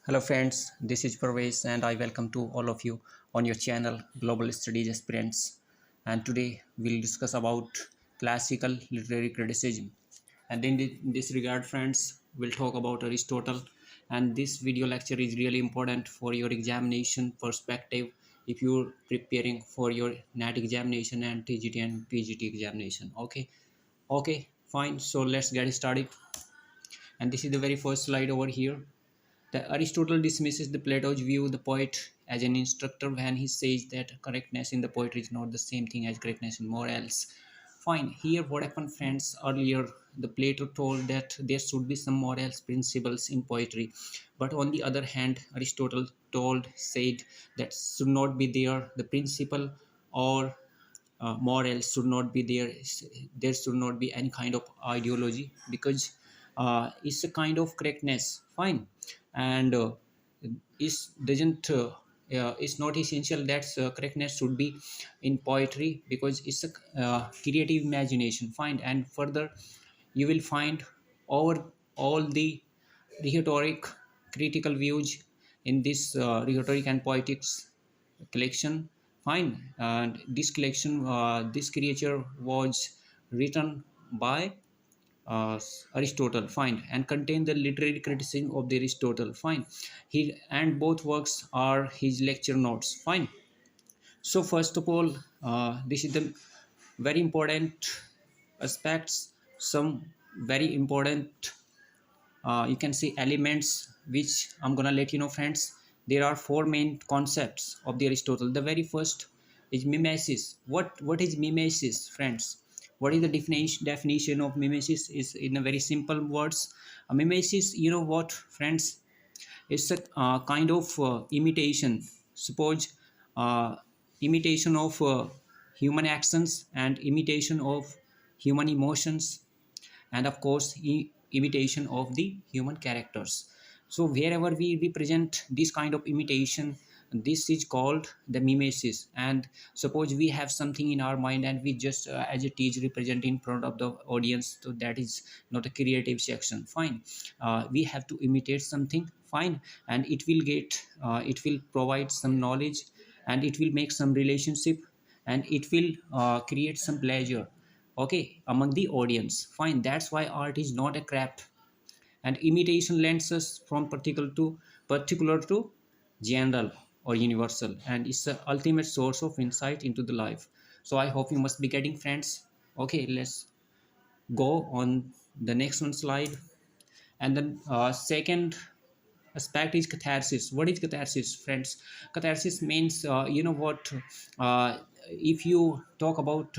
Hello friends, this is Parvez and I welcome to all of you on your channel Global Studies Aspirants. And today we'll discuss about classical literary criticism. And in this regard friends, we'll talk about Aristotle, and this video lecture is really important for your examination perspective if you're preparing for your NAT examination and TGT and PGT examination. Okay, fine. So let's get started. And this is the very first slide over here. The Aristotle dismisses the Plato's view the poet as an instructor when he says that correctness in the poetry is not the same thing as correctness in morals. Fine. Here what happened friends, earlier the Plato told that there should be some morals principles in poetry, but on the other hand Aristotle said that should not be there the principle or morals should not be there. There should not be any kind of ideology because it's a kind of correctness. Fine. And it doesn't it's not essential that correctness should be in poetry because it's a creative imagination. Fine. And further you will find over all the rhetoric critical views in this rhetoric and poetics collection. Fine. And this collection, this creature was written by Aristotle. Fine. And contain the literary criticism of the Aristotle. Fine. He and both works are his lecture notes. Fine. So first of all, this is the very important aspects, some very important you can see elements which I'm gonna let you know friends. There are four main concepts of the Aristotle. The very first is mimesis. What is mimesis friends? What is the definition of mimesis? Is in a very simple words. A mimesis, you know what friends, it's a kind of imitation. Suppose imitation of human actions and imitation of human emotions, and of course imitation of the human characters. So wherever we represent this kind of imitation, this is called the mimesis. And suppose we have something in our mind and we just as it is represent in front of the audience, so that is not a creative section. Fine. We have to imitate something. Fine. And it will provide some knowledge, and it will make some relationship, and it will create some pleasure, okay, among the audience. Fine. That's why art is not a craft, and imitation lends us from particular to general or universal, and it's the ultimate source of insight into the life. So I hope you must be getting friends. Okay, let's go on the next one slide. And then second aspect is catharsis. What is catharsis friends? Catharsis means you know what, if you talk about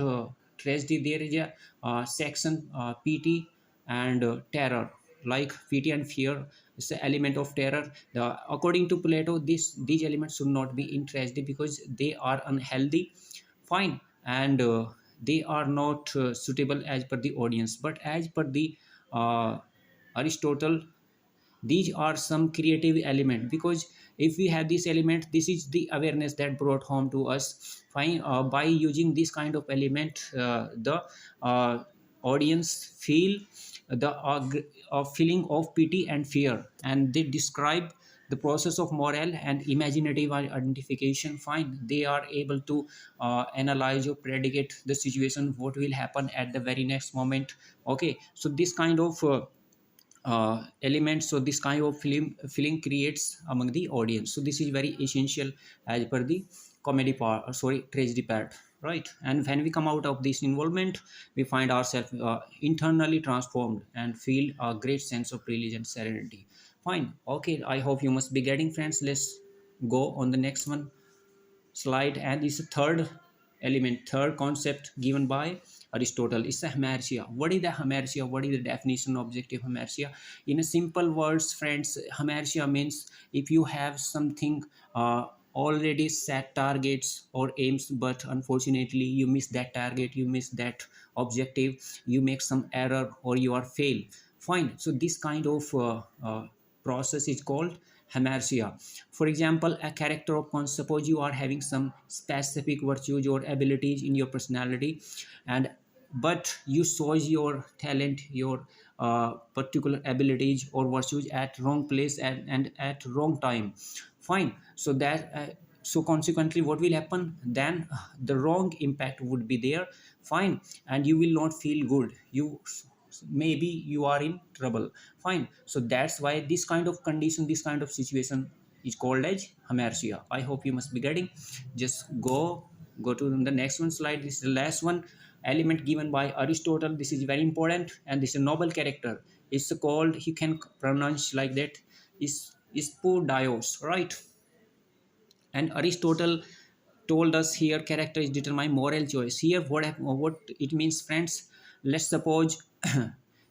tragedy, there is a section pity and terror. Like pity and fear is the element of terror. According to Plato, these elements should not be in tragedy because they are unhealthy. Fine. And they are not suitable as per the audience, but as per the Aristotle, these are some creative element, because if we have this element, this is the awareness that brought home to us. Fine. By using this kind of element, the audience feel the feeling of pity and fear, and they describe the process of moral and imaginative identification. Fine. They are able to analyze or predicate the situation, what will happen at the very next moment. Okay, so this kind of elements, so this kind of feeling creates among the audience. So this is very essential as per the comedy part, sorry, tragedy part, right? And when we come out of this involvement, we find ourselves internally transformed and feel a great sense of relief and serenity. Fine. Okay, I hope you must be getting friends. Let's go on the next one slide. And it's a third element, third concept given by Aristotle. It's a hamartia. What is the hamartia? What is the definition of objective hamartia? In a simple words friends, hamartia means if you have something already set targets or aims, but unfortunately you miss that target, you miss that objective, you make some error or you are fail. Fine. So this kind of process is called hamartia. For example, a character of suppose you are having some specific virtues or abilities in your personality, and but you shows your talent, your particular abilities or virtues at wrong place and at wrong time. Fine. So that so consequently what will happen then, the wrong impact would be there. Fine. And you will not feel good, you maybe you are in trouble. Fine. So that's why this kind of condition, this kind of situation is called as hamartia. I hope you must be getting. Just go to the next one slide. This is the last one element given by Aristotle. This is very important, and this is a noble character. It's called, you can pronounce like that, is Dios, right? And Aristotle told us here character is determined moral choice. Here what it means, friends. Let's suppose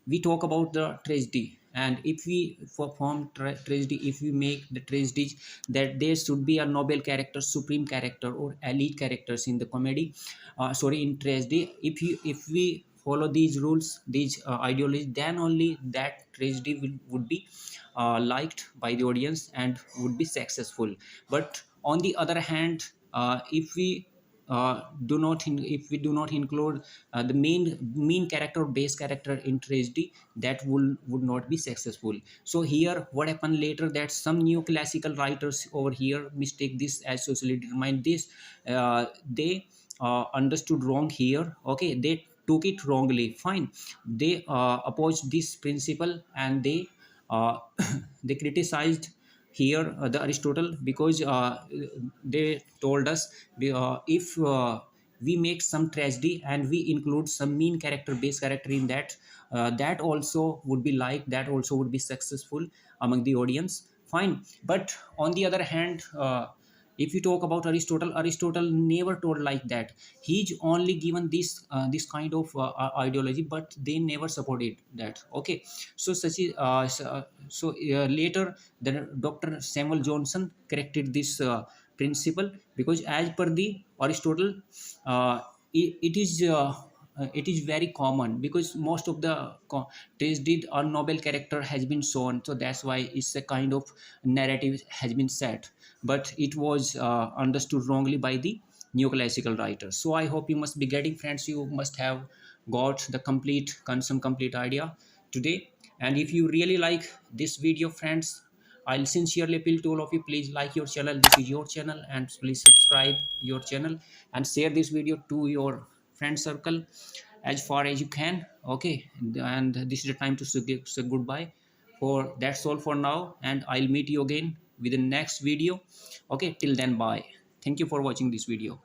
we talk about the tragedy, and if we perform tragedy, if we make the tragedy that there should be a noble character, supreme character, or elite characters in the comedy, sorry, in tragedy. If we follow these rules, these ideologies, then only that tragedy would be liked by the audience and would be successful. But on the other hand, if we if we do not include the main character or base character in tragedy, that would not be successful. So here what happened later, that some neoclassical writers over here mistake this as socially determined. This they understood wrong here. Okay, they took it wrongly. Fine. They opposed this principle, and they they criticized here the Aristotle, because they told us, if we make some tragedy and we include some mean character, base character in that, that also would be like, that also would be successful among the audience. Fine. But on the other hand, if you talk about Aristotle never told like that. He's only given this kind of ideology, but they never supported that. Okay. So such is later the Dr. Samuel Johnson corrected this principle, because as per the Aristotle, uh, it is very common, because most of the tragedy or noble character has been shown, so that's why it's a kind of narrative has been set. But it was understood wrongly by the neoclassical writers. So I hope you must be getting, friends. You must have got the some complete idea today. And if you really like this video, friends, I'll sincerely appeal to all of you, please like your channel. This is your channel, and please subscribe your channel and share this video to your friend circle as far as you can. Okay. And this is the time to say goodbye. For that's all for now, and I'll meet you again with the next video. Okay, till then, bye. Thank you for watching this video.